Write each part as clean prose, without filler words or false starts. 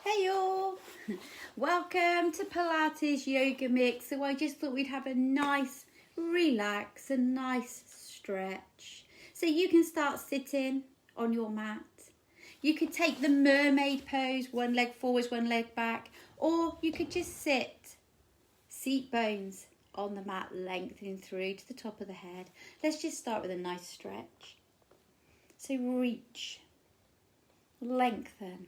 Hey all, welcome to Pilates Yoga Mix. So I just thought we'd have a nice relax, a nice stretch. So you can start sitting on your mat. You could take the mermaid pose, one leg forwards, one leg back, or you could just sit, seat bones on the mat, lengthening through to the top of the head. Let's just start with a nice stretch. So reach, lengthen.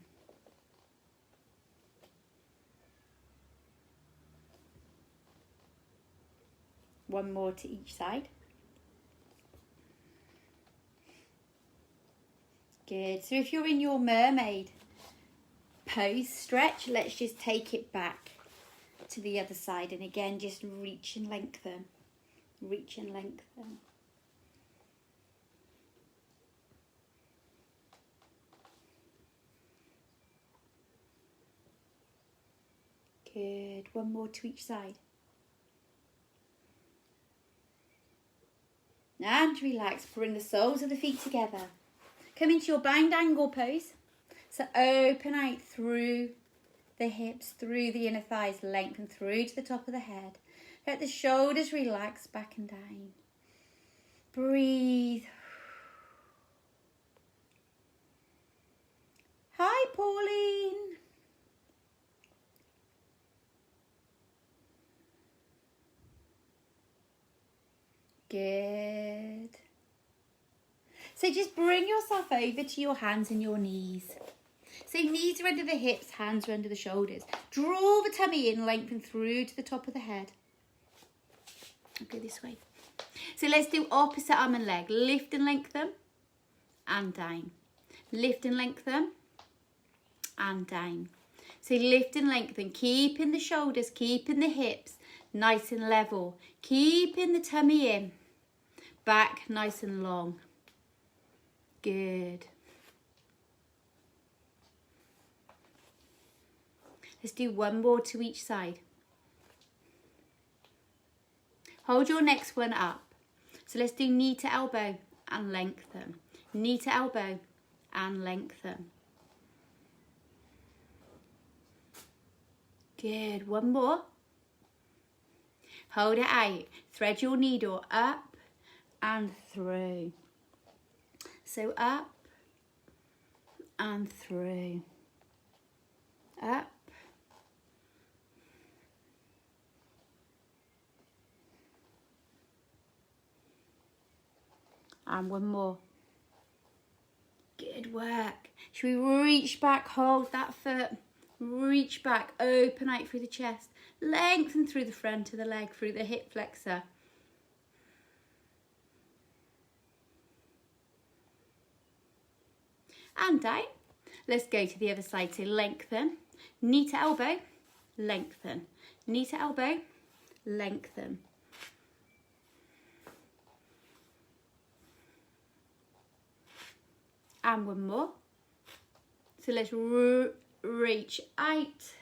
One more to each side. Good. So if you're in your mermaid pose stretch, let's just take it back to the other side. And again, just reach and lengthen. Reach and lengthen. Good. One more to each side. And relax, bring the soles of the feet together. Come into your bind angle pose. So open out through the hips, through the inner thighs, lengthen through to the top of the head. Let the shoulders relax back and down. Breathe. Hi, Pauline. Good. So just bring yourself over to your hands and your knees. So knees are under the hips, hands are under the shoulders. Draw the tummy in, lengthen through to the top of the head. I'll go this way. So let's do opposite arm and leg. Lift and lengthen and down. Lift and lengthen and down. So lift and lengthen, keeping the shoulders, keeping the hips nice and level. Keeping the tummy in. Back nice and long. Good. Let's do one more to each side. Hold your next one up. So let's do knee to elbow and lengthen. Knee to elbow and lengthen. Good. One more. Hold it out. Thread your needle up and through. So up and through. Up. And one more. Good work. Should we reach back, hold that foot. Reach back, open out through the chest. Lengthen through the front of the leg, through the hip flexor. And down. Let's go to the other side. So lengthen. Knee to elbow, lengthen. Knee to elbow, lengthen. And one more. So let's reach out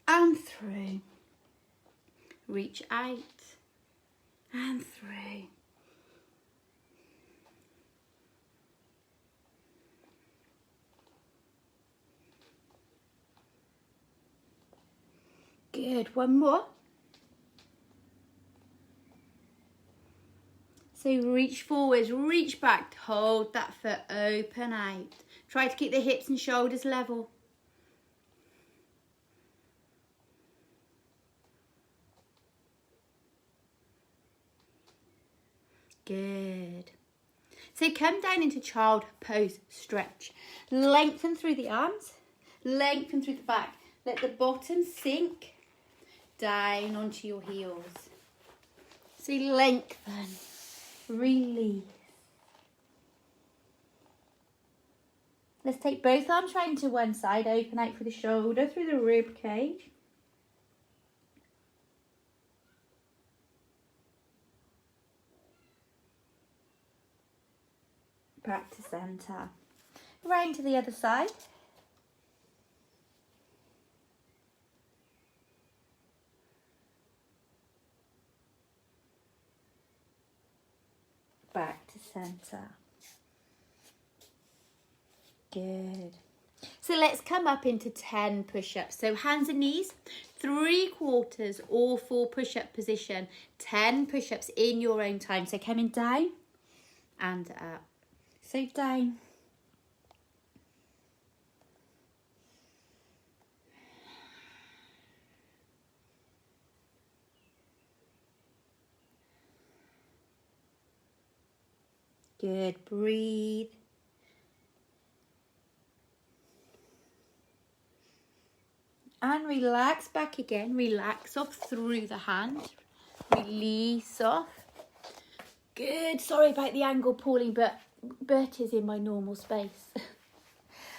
and through. Reach out and through. Good. One more. So reach forwards, reach back, hold that foot, open out. Try to keep the hips and shoulders level. Good. So come down into child pose stretch. Lengthen through the arms, lengthen through the back. Let the bottom sink down onto your heels. So lengthen, release. Let's take both arms round to one side, open out through the shoulder, through the rib cage. Back to centre. Round to the other side. Back to centre. Good. So let's come up into 10 push-ups. So hands and knees, 3/4 or full push-up position. 10 push-ups in your own time. So coming down and up. So down. Good, breathe. And relax back again. Relax off through the hand. Release off. Good. Sorry about the angle, Pauline, but Bert is in my normal space.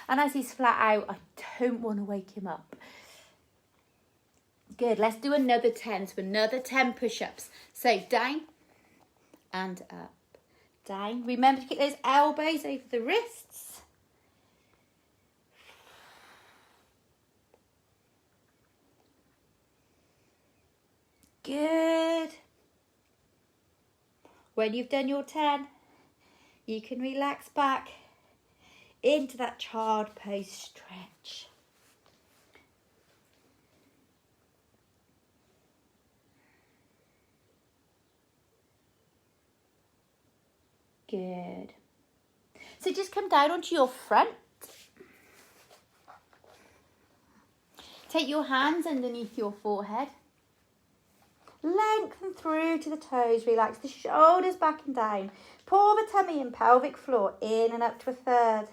And as he's flat out, I don't want to wake him up. Good. Let's do another 10. So another 10 push-ups. So down and up. Down. Remember to keep those elbows over the wrists. Good. When you've done your 10, you can relax back into that child pose stretch. Good. So just come down onto your front. Take your hands underneath your forehead. Lengthen through to the toes. Relax the shoulders back and down. Pull the tummy and pelvic floor in and up to a third.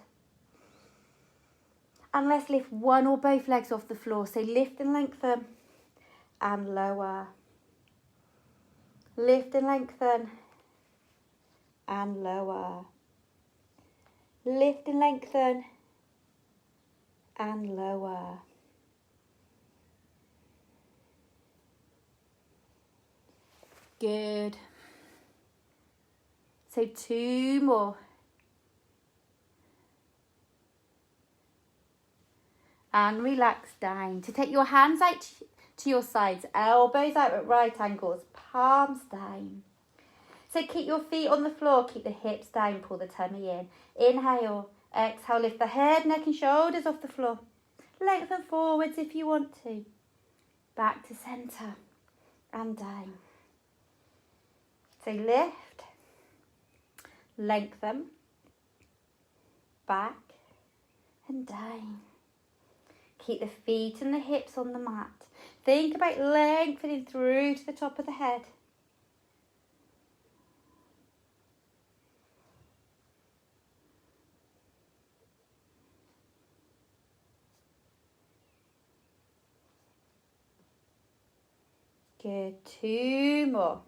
And let's lift one or both legs off the floor. So lift and lengthen and lower. Lift and lengthen and lower. Lift and lengthen and lower. Good. So 2 more. And relax down. To take your hands out to your sides, elbows out at right angles, palms down. So keep your feet on the floor, keep the hips down, pull the tummy in. Inhale, exhale, lift the head, neck and shoulders off the floor. Lengthen forwards if you want to. Back to centre and down. So lift, lengthen, back and down. Keep the feet and the hips on the mat. Think about lengthening through to the top of the head. Good, 2 more.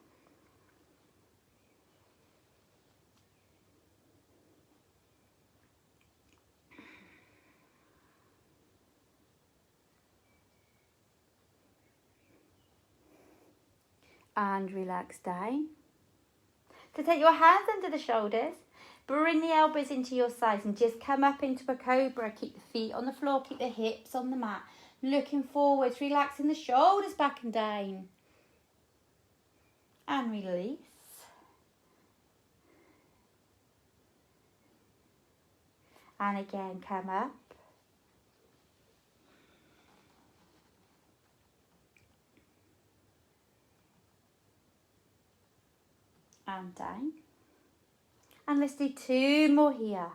And relax down. So take your hands under the shoulders, bring the elbows into your sides and just come up into a cobra. Keep the feet on the floor, keep the hips on the mat. Looking forwards, relaxing the shoulders back and down. And release. And again, come up. And down. And let's do 2 more here.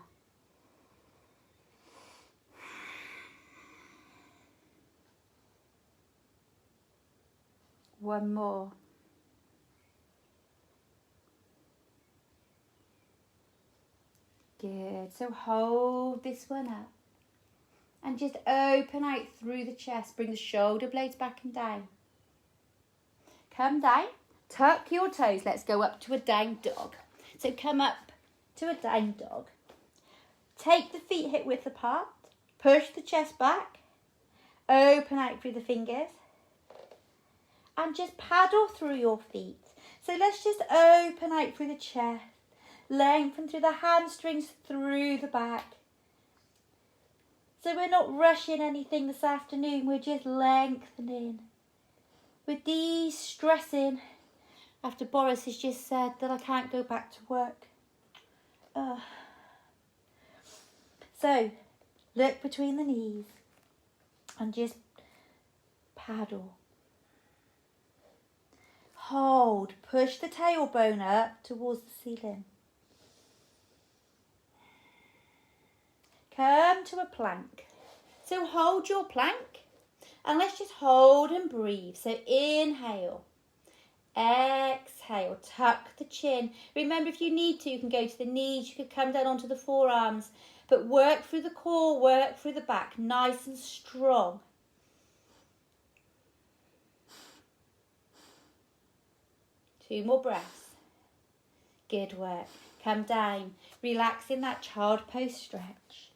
One more. Good. So hold this one up. And just open out through the chest. Bring the shoulder blades back and down. Come down. Tuck your toes. Let's go up to a down dog. So come up to a down dog. Take the feet hip width apart. Push the chest back. Open out through the fingers. And just paddle through your feet. So let's just open out through the chest. Lengthen through the hamstrings, through the back. So we're not rushing anything this afternoon. We're just lengthening. We're de-stressing. After Boris has just said that I can't go back to work. So, Look between the knees and just paddle. Hold, push the tailbone up towards the ceiling. Come to a plank. So hold your plank and let's just hold and breathe. So inhale, exhale, tuck the chin. Remember, if you need to, you can go to the knees, you could come down onto the forearms, but work through the core, work through the back, nice and strong. Two more breaths. Good work. Come down, relax in that child pose stretch.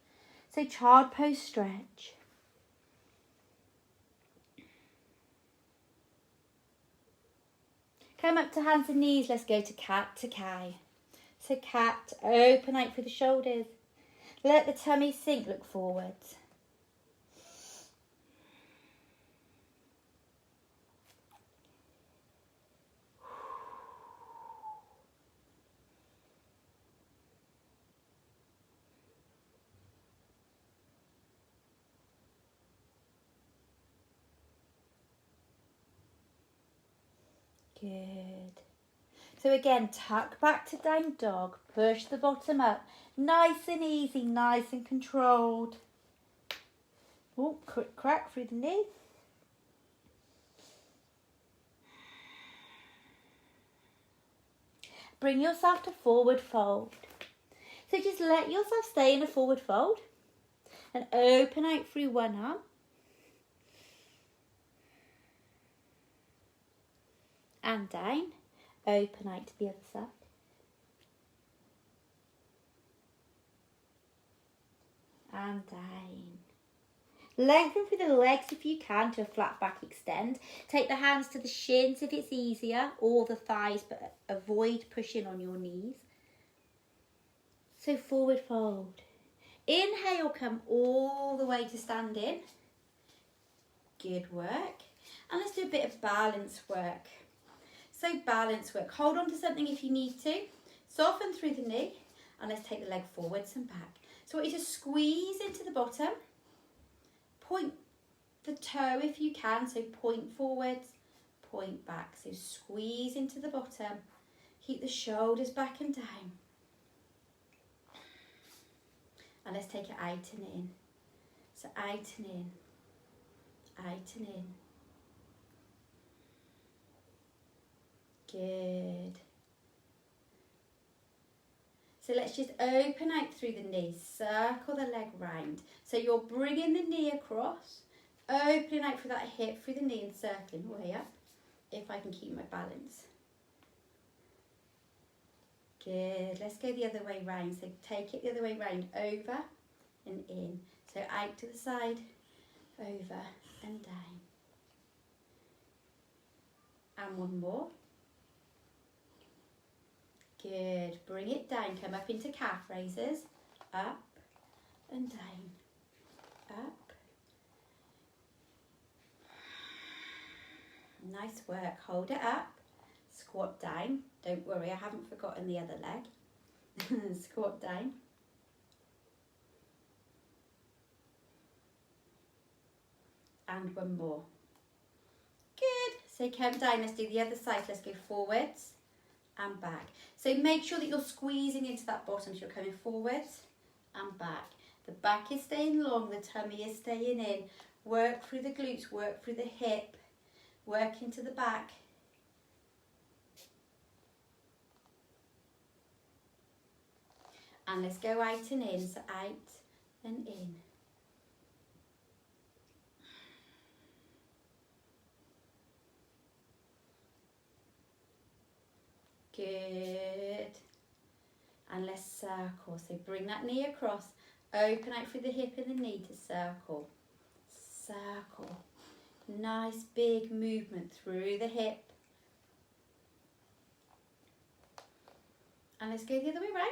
So child pose stretch. Come up to hands and knees. Let's go to cat to cow. So cat, open out through the shoulders. Let the tummy sink, look forwards. Good. So again, tuck back to down dog. Push the bottom up. Nice and easy, nice and controlled. Oh, quick crack through the knee. Bring yourself to forward fold. So just let yourself stay in a forward fold and open out through one arm. And down. Open out to the other side. And down. Lengthen through the legs if you can to a flat back extend. Take the hands to the shins if it's easier, or the thighs, but avoid pushing on your knees. So forward fold. Inhale, come all the way to standing. Good work. And let's do a bit of balance work. So balance work. Hold on to something if you need to. Soften through the knee. And let's take the leg forwards and back. So I want you to squeeze into the bottom. Point the toe if you can. So point forwards, point back. So squeeze into the bottom. Keep the shoulders back and down. And let's take it out and in. So out and in. Out and in. Good. So let's just open out through the knee, circle the leg round. So you're bringing the knee across, opening out through that hip, through the knee and circling way up, if I can keep my balance. Good, let's go the other way round. So take it the other way round, over and in. So out to the side, over and down. And one more. Good. Bring it down. Come up into calf raises. Up and down. Up. Nice work. Hold it up. Squat down. Don't worry, I haven't forgotten the other leg. Squat down. And one more. Good. So come down. Let's do the other side. Let's go forwards and back. So make sure that you're squeezing into that bottom so you're coming forwards and back. The back is staying long, the tummy is staying in. Work through the glutes, work through the hip, work into the back. And let's go out and in, so out and in. Good. And let's circle. So bring that knee across. Open out through the hip and the knee to circle. Circle. Nice big movement through the hip. And let's go the other way round.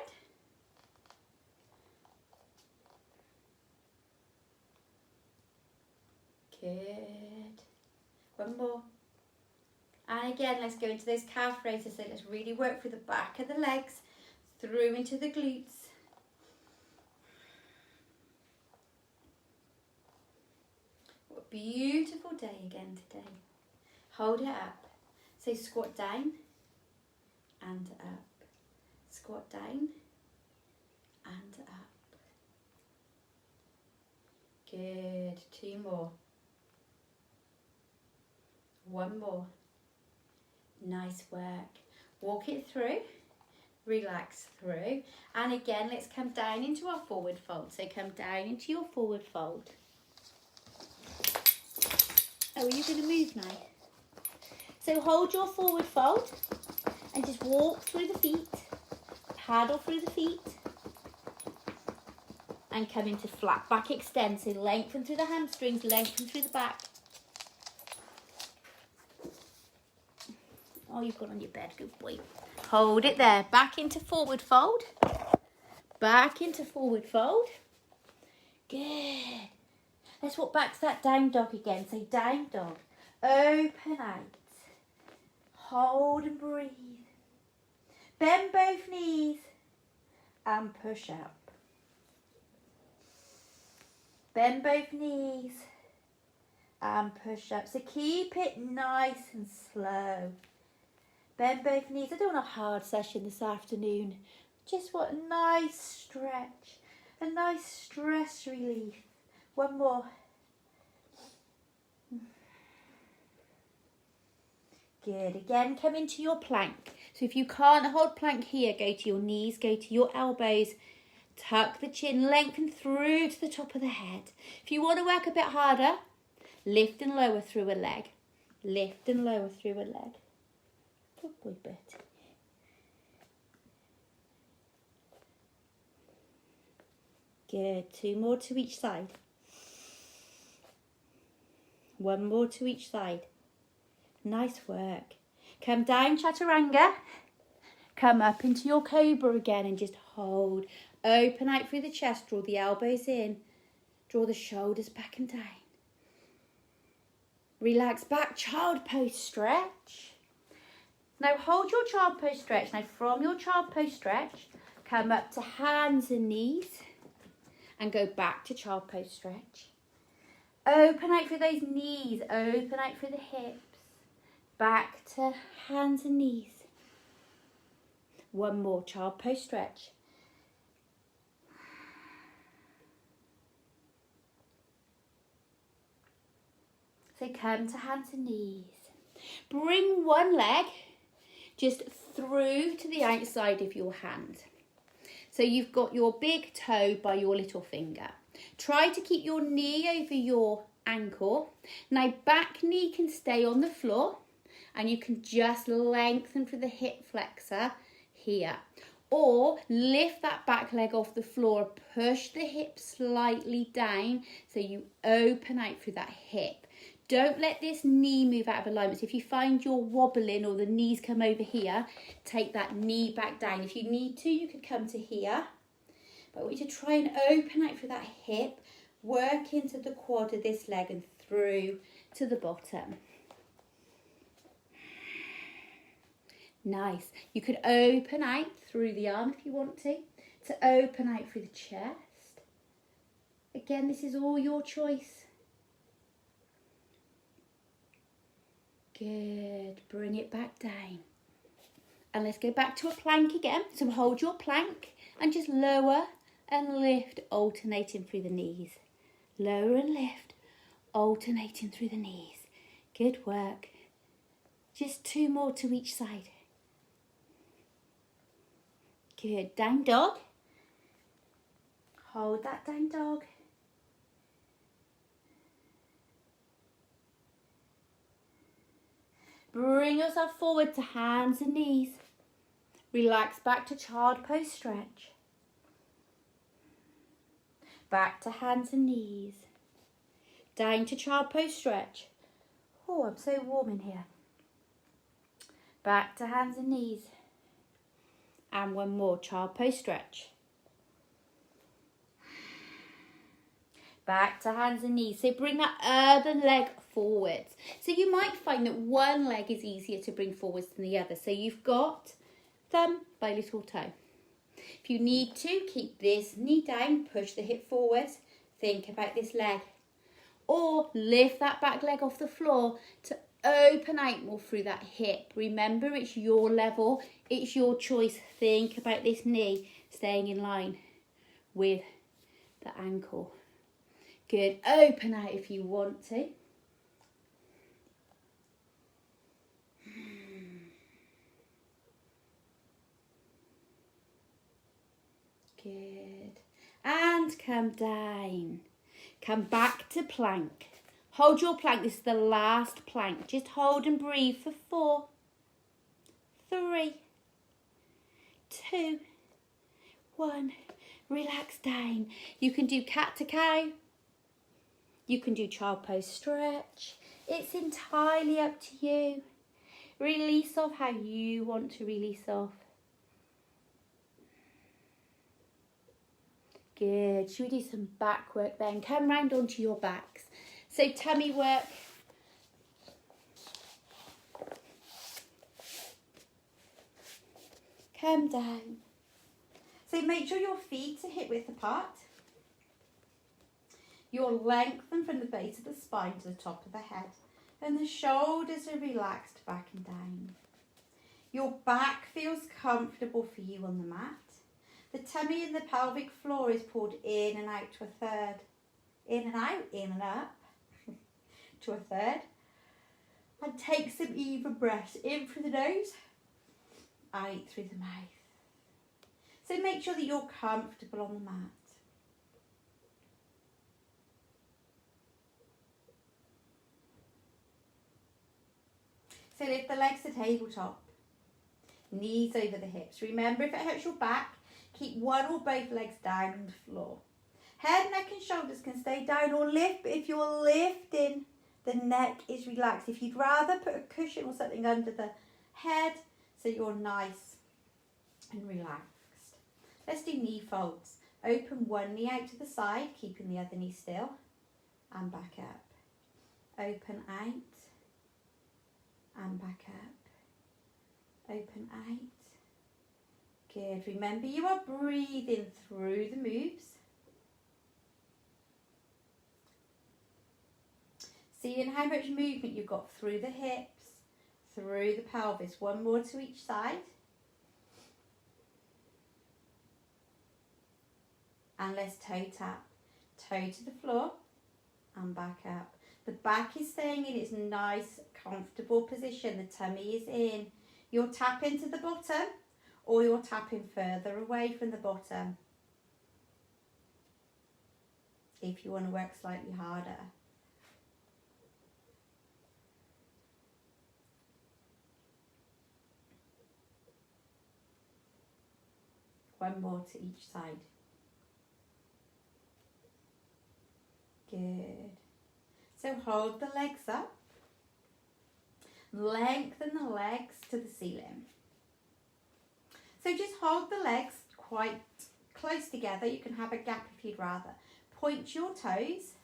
Good. One more. And again, let's go into those calf raises. So let's really work through the back of the legs, through into the glutes. beautiful day again today. Hold it up. So squat down and up. Squat down and up. Good. 2 more. 1 more. Nice work. Walk it through. Relax through. And again, let's come down into our forward fold. So come down into your forward fold. Oh, are you going to move now? So hold your forward fold and just walk through the feet. Paddle through the feet. And come into flat back extend. So lengthen through the hamstrings, lengthen through the back. Oh, you've got on your bed, good boy. Hold it there. Back into forward fold. Back into forward fold. Good. Let's walk back to that down dog again. Say down dog. Open out. Hold and breathe. Bend both knees and push up. Bend both knees and push up. So keep it nice and slow. Bend both knees. I don't want a hard session this afternoon. Just want a nice stretch. A nice stress relief. 1 more. Good. Again, come into your plank. So if you can't hold plank here, go to your knees, go to your elbows. Tuck the chin, lengthen through to the top of the head. If you want to work a bit harder, lift and lower through a leg. Lift and lower through a leg. Good boy, Bertie. Good. 2 more to each side. 1 more to each side. Nice work. Come down, chaturanga. Come up into your cobra again and just hold. Open out through the chest. Draw the elbows in. Draw the shoulders back and down. Relax back. Child pose stretch. Now hold your child pose stretch. Now from your child pose stretch, come up to hands and knees and go back to child pose stretch. Open out through those knees. Open out through the hips. Back to hands and knees. 1 more child pose stretch. So come to hands and knees. Bring one leg just through to the outside of your hand. So you've got your big toe by your little finger. Try to keep your knee over your ankle. Now back knee can stay on the floor and you can just lengthen through the hip flexor here. Or lift that back leg off the floor, push the hip slightly down so you open out through that hip. Don't let this knee move out of alignment. So if you find you're wobbling or the knees come over here, take that knee back down. If you need to, you could come to here. But I want you to try and open out through that hip, work into the quad of this leg and through to the bottom. Nice. You could open out through the arm if you want to open out through the chest. Again, this is all your choice. Good. Bring it back down. And let's go back to a plank again. So hold your plank and just lower and lift, alternating through the knees. Lower and lift, alternating through the knees. Good work. Just 2 more to each side. Good. Down dog. Hold that down dog. Bring yourself forward to hands and knees. Relax back to child pose stretch. Back to hands and knees. Down to child pose stretch. Oh, I'm so warm in here. Back to hands and knees. And 1 more, child pose stretch. Back to hands and knees. So bring that other leg forwards. So you might find that one leg is easier to bring forwards than the other. So you've got thumb by little toe. If you need to, keep this knee down, push the hip forwards. Think about this leg. Or lift that back leg off the floor to open out more through that hip. Remember, it's your level, it's your choice. Think about this knee staying in line with the ankle. Good. Open out if you want to. Good. And come down. Come back to plank. Hold your plank. This is the last plank. Just hold and breathe for 4, 3, 2, 1. Relax down. You can do cat to cow. You can do child pose stretch. It's entirely up to you. Release off how you want to release off. Good. Should we do some back work then? Come round onto your backs. So tummy work. Come down. So make sure your feet are hip width apart. You'll lengthen from the base of the spine to the top of the head. And the shoulders are relaxed back and down. Your back feels comfortable for you on the mat. The tummy and the pelvic floor is pulled in and out to a third. In and out, in and up to a third. And take some even breaths in through the nose, out through the mouth. So make sure that you're comfortable on the mat. So lift the legs to tabletop. Knees over the hips. Remember, if it hurts your back, keep one or both legs down on the floor. Head, neck and shoulders can stay down or lift, but if you're lifting, the neck is relaxed. If you'd rather, put a cushion or something under the head so you're nice and relaxed. Let's do knee folds. Open one knee out to the side, keeping the other knee still, and back up. Open out and back up. Open out. Good. Remember, you are breathing through the moves. Seeing how much movement you've got through the hips, through the pelvis. One more to each side. And let's toe tap. Toe to the floor and back up. The back is staying in its nice, comfortable position. The tummy is in. You'll tap into the bottom, or you're tapping further away from the bottom if you want to work slightly harder. One more to each side. Good. So hold the legs up. Lengthen the legs to the ceiling. So just hold the legs quite close together. You can have a gap if you'd rather. Point your toes.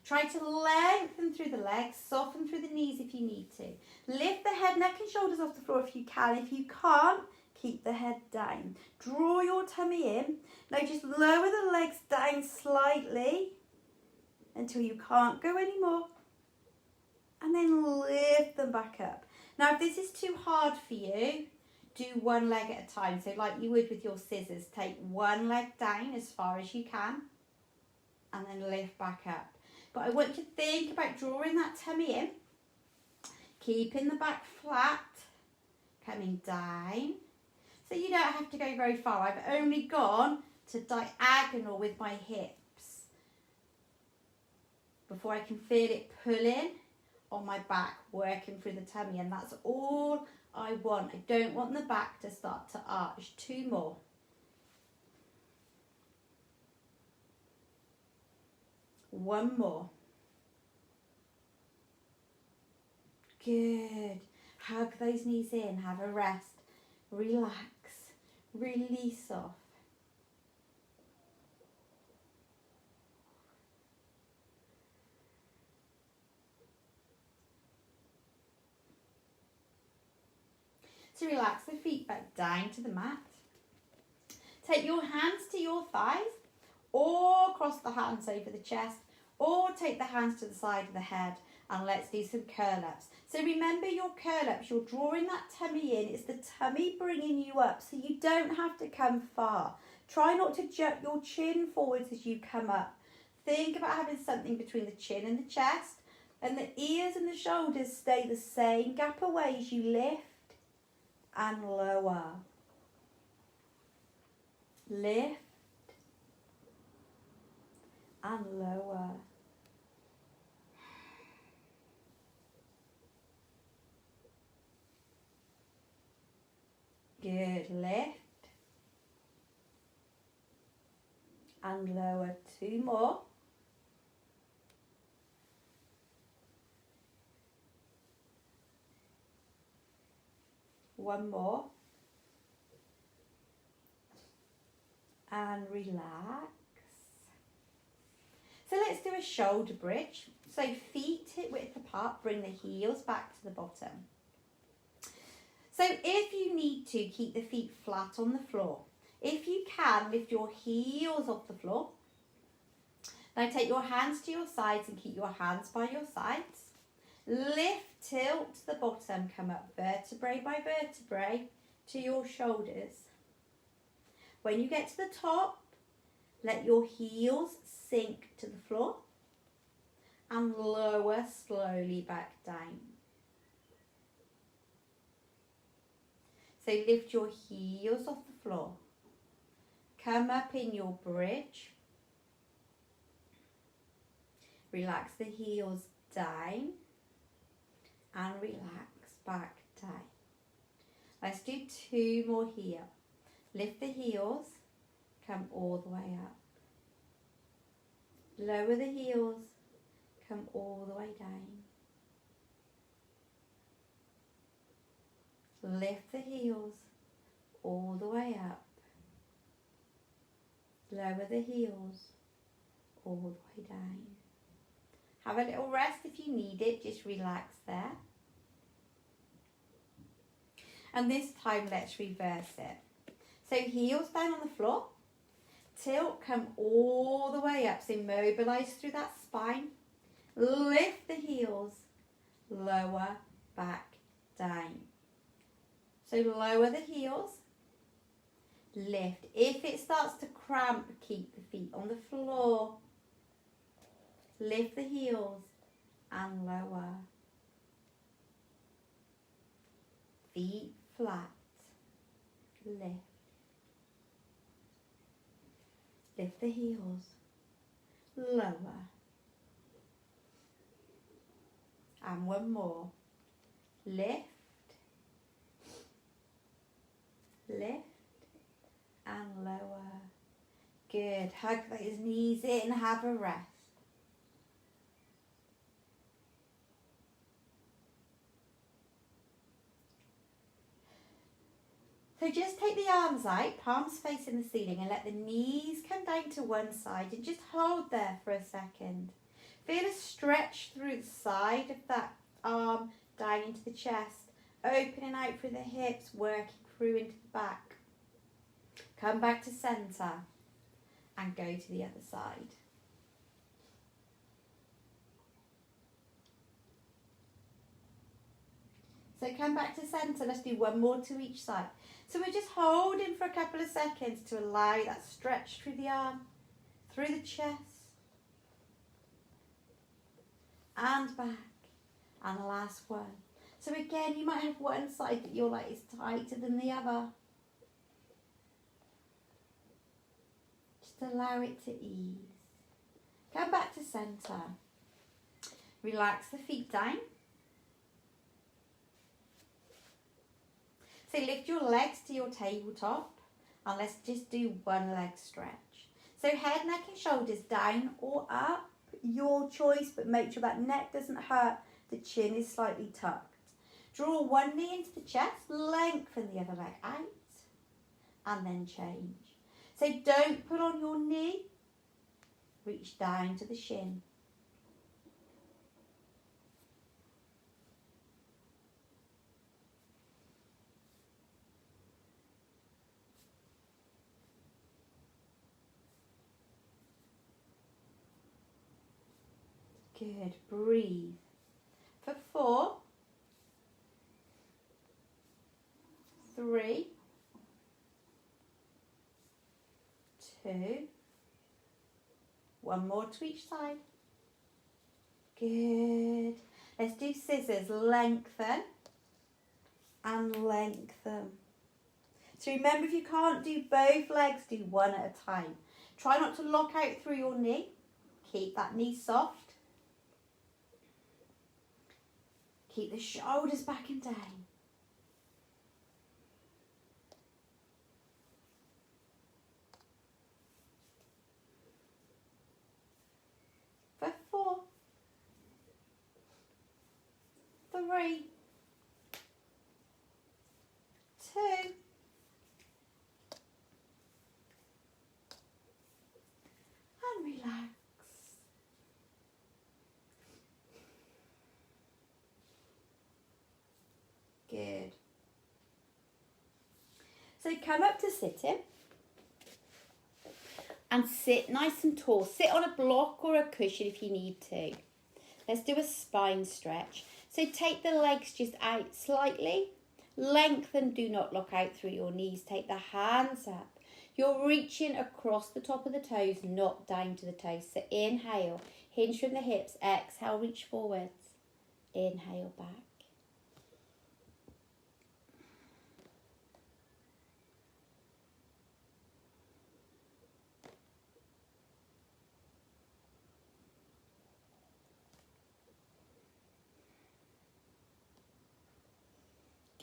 Try to lengthen through the legs, soften through the knees if you need to. Lift the head, neck and shoulders off the floor if you can. If you can't, keep the head down. Draw your tummy in. Now just lower the legs down slightly until you can't go anymore. And then lift them back up. Now if this is too hard for you, do one leg at a time. So like you would with your scissors, take one leg down as far as you can and then lift back up. But I want you to think about drawing that tummy in, keeping the back flat, coming down. So you don't have to go very far. I've only gone to diagonal with my hips before I can feel it pulling on my back, working through the tummy, and that's all I want. I don't want the back to start to arch. 2 more. One more. Good. Hug those knees in. Have a rest. Relax. Release off. So relax the feet back down to the mat. Take your hands to your thighs or cross the hands over the chest Or take the hands to the side of the head and let's do some curl ups. So remember your curl ups, you're drawing that tummy in. It's the tummy bringing you up, so you don't have to come far. Try not to jerk your chin forwards as you come up. Think about having something between the chin and the chest, and the ears and the shoulders stay the same gap away as you lift and lower. Lift and lower. Good. Lift and lower. 2 more. One more. And relax. So let's do a shoulder bridge. So feet hip width apart, bring the heels back to the bottom. So if you need to, keep the feet flat on the floor. If you can, lift your heels off the floor. Now take your hands to your sides and keep your hands by your sides. Lift, tilt to the bottom, come up vertebrae by vertebrae to your shoulders. When you get to the top, let your heels sink to the floor and lower slowly back down. So lift your heels off the floor. Come up in your bridge. Relax the heels down and relax back down. Let's do 2 more here. Lift the heels, come all the way up. Lower the heels, come all the way down. Lift the heels all the way up. Lower the heels all the way down. Have a little rest if you need it, just relax there. And this time let's reverse it. So heels down on the floor, tilt, come all the way up. So mobilise through that spine. Lift the heels, lower, back, down. So lower the heels, lift. If it starts to cramp, keep the feet on the floor. Lift the heels and lower. Feet flat. Lift. Lift the heels. Lower. And one more. Lift. Lift and lower. Good. Hug those knees in. Have a rest. So just take the arms out, palms facing the ceiling, and let the knees come down to one side and just hold there for a second. Feel a stretch through the side of that arm down into the chest, opening out through the hips, working through into the back. Come back to centre and go to the other side. So come back to centre. Let's do one more to each side. So we're just holding for a couple of seconds to allow that stretch through the arm, through the chest, and back. And the last one. So again, you might have one side that you're like is tighter than the other. Just allow it to ease. Come back to centre. Relax the feet down. So lift your legs to your tabletop and let's just do one leg stretch. So head, neck and shoulders down or up, your choice, but make sure that neck doesn't hurt, the chin is slightly tucked. Draw one knee into the chest, lengthen the other leg out and then change. So don't pull on your knee, reach down to the shin. Good. Breathe. For 4, 3, 2, one more to each side. Good. Let's do scissors. Lengthen and lengthen. So remember, if you can't do both legs, do one at a time. Try not to lock out through your knee. Keep that knee soft. Keep the shoulders back and down. For 4, 3, 2, and relax. Good. So come up to sitting and sit nice and tall. Sit on a block or a cushion if you need to. Let's do a spine stretch. So take the legs just out slightly. Lengthen, do not lock out through your knees. Take the hands up. You're reaching across the top of the toes, not down to the toes. So inhale, hinge from the hips. Exhale, reach forwards. Inhale, back.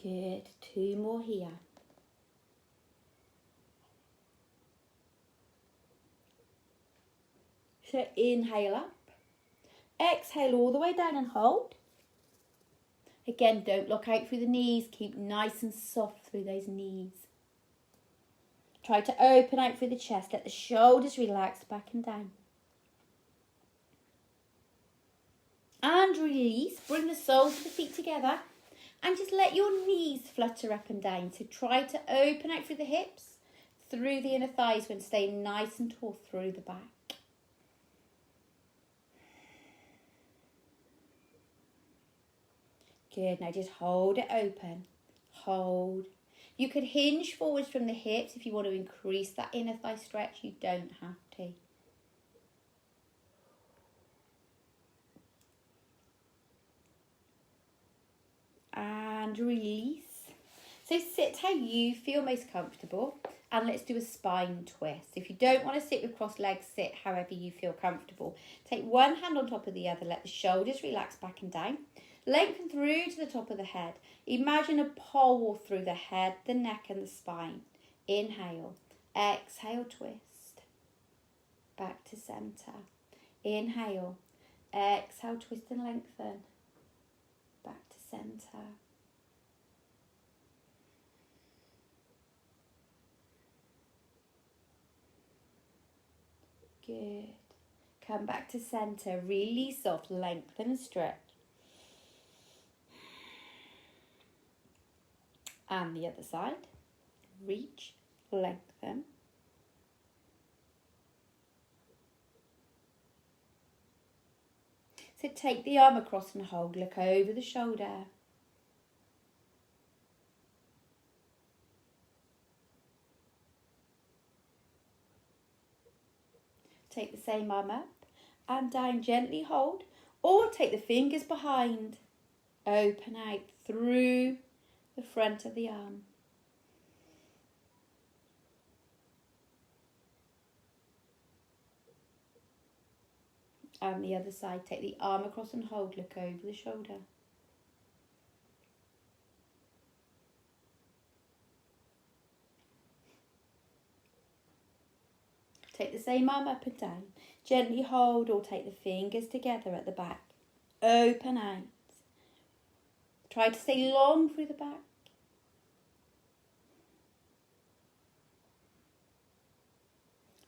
Good. 2 more here. So inhale up. Exhale all the way down and hold. Again, don't lock out through the knees. Keep nice and soft through those knees. Try to open out through the chest. Let the shoulders relax back and down. And release. Bring the soles of the feet together. And just let your knees flutter up and down. So try to open out through the hips, through the inner thighs when staying nice and tall through the back. Good. Now just hold it open. Hold. You could hinge forwards from the hips if you want to increase that inner thigh stretch. You don't have to. And release. So sit how you feel most comfortable, and let's do a spine twist. If you don't want to sit with crossed legs, sit however you feel comfortable. Take one hand on top of the other, let the shoulders relax back and down. Lengthen through to the top of the head. Imagine a pole through the head, the neck and the spine. Inhale, exhale, twist. Back to centre. Inhale, exhale, twist and lengthen. Back to centre. Good. Come back to centre. Really soft. Lengthen and stretch. And the other side. Reach. Lengthen. So take the arm across and hold. Look over the shoulder. Take the same arm up and down, gently hold, or take the fingers behind. Open out through the front of the arm. And the other side, take the arm across and hold, look over the shoulder. Take the same arm up and down. Gently hold or take the fingers together at the back. Open out. Try to stay long through the back.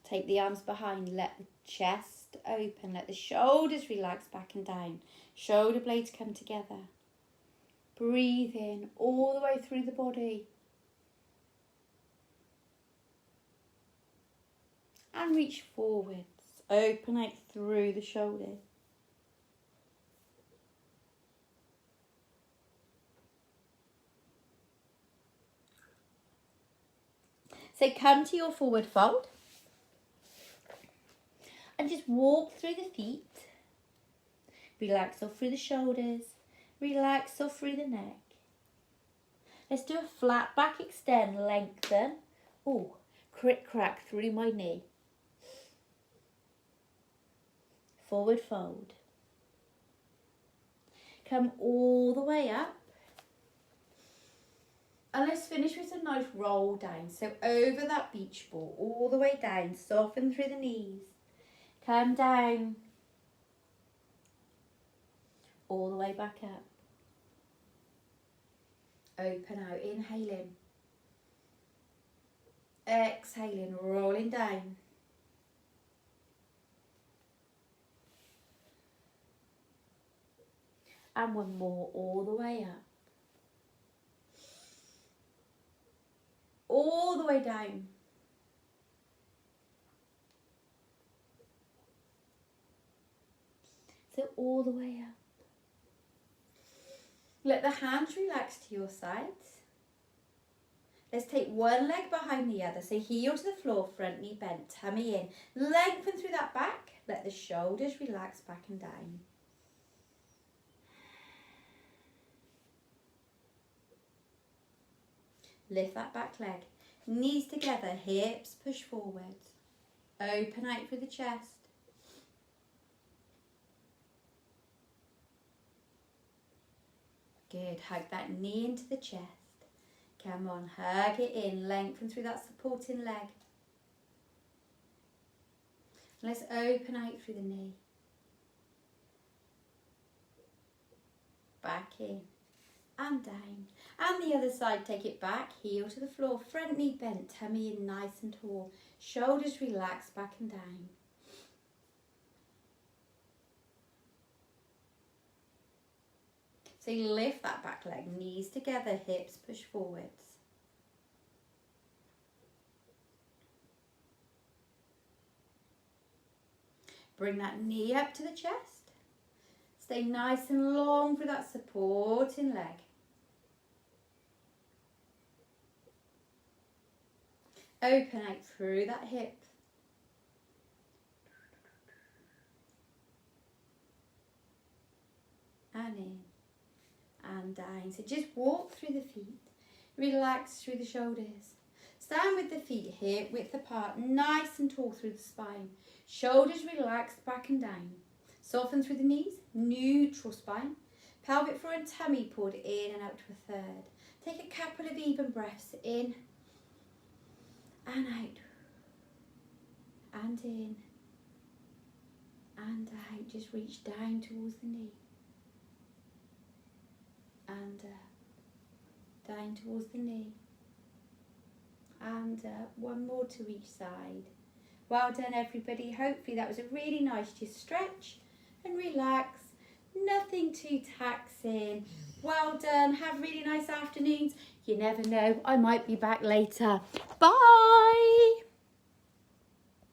Take the arms behind. Let the chest open. Let the shoulders relax back and down. Shoulder blades come together. Breathe in all the way through the body. And reach forwards. Open out through the shoulders. So come to your forward fold. And just walk through the feet. Relax off through the shoulders. Relax off through the neck. Let's do a flat back extend, lengthen. Oh, crick crack through my knee. Forward fold. Come all the way up. And let's finish with a nice roll down. So over that beach ball, all the way down, soften through the knees. Come down. All the way back up. Open out, inhaling. Exhaling, rolling down. And one more, all the way up. All the way down. So all the way up. Let the hands relax to your sides. Let's take one leg behind the other. So heel to the floor, front knee bent, tummy in. Lengthen through that back. Let the shoulders relax back and down. Lift that back leg. Knees together, hips push forward. Open out through the chest. Good, hug that knee into the chest. Come on, hug it in, lengthen through that supporting leg. Let's open out through the knee. Back in and down. And the other side, take it back, heel to the floor, front knee bent, tummy in nice and tall. Shoulders relax back and down. So you lift that back leg, knees together, hips push forwards. Bring that knee up to the chest. Stay nice and long for that supporting leg. Open out through that hip. And in. And down. So just walk through the feet. Relax through the shoulders. Stand with the feet hip width apart, nice and tall through the spine. Shoulders relaxed back and down. Soften through the knees, neutral spine. Pelvic floor and tummy pulled in and out to a third. Take a couple of even breaths in and out. And in and out. Just reach down towards the knee. And down towards the knee. And one more to each side. Well done, everybody. Hopefully that was a really nice just stretch and relax. Nothing too taxing. Well done. Have really nice afternoons. You never know. I might be back later. Bye.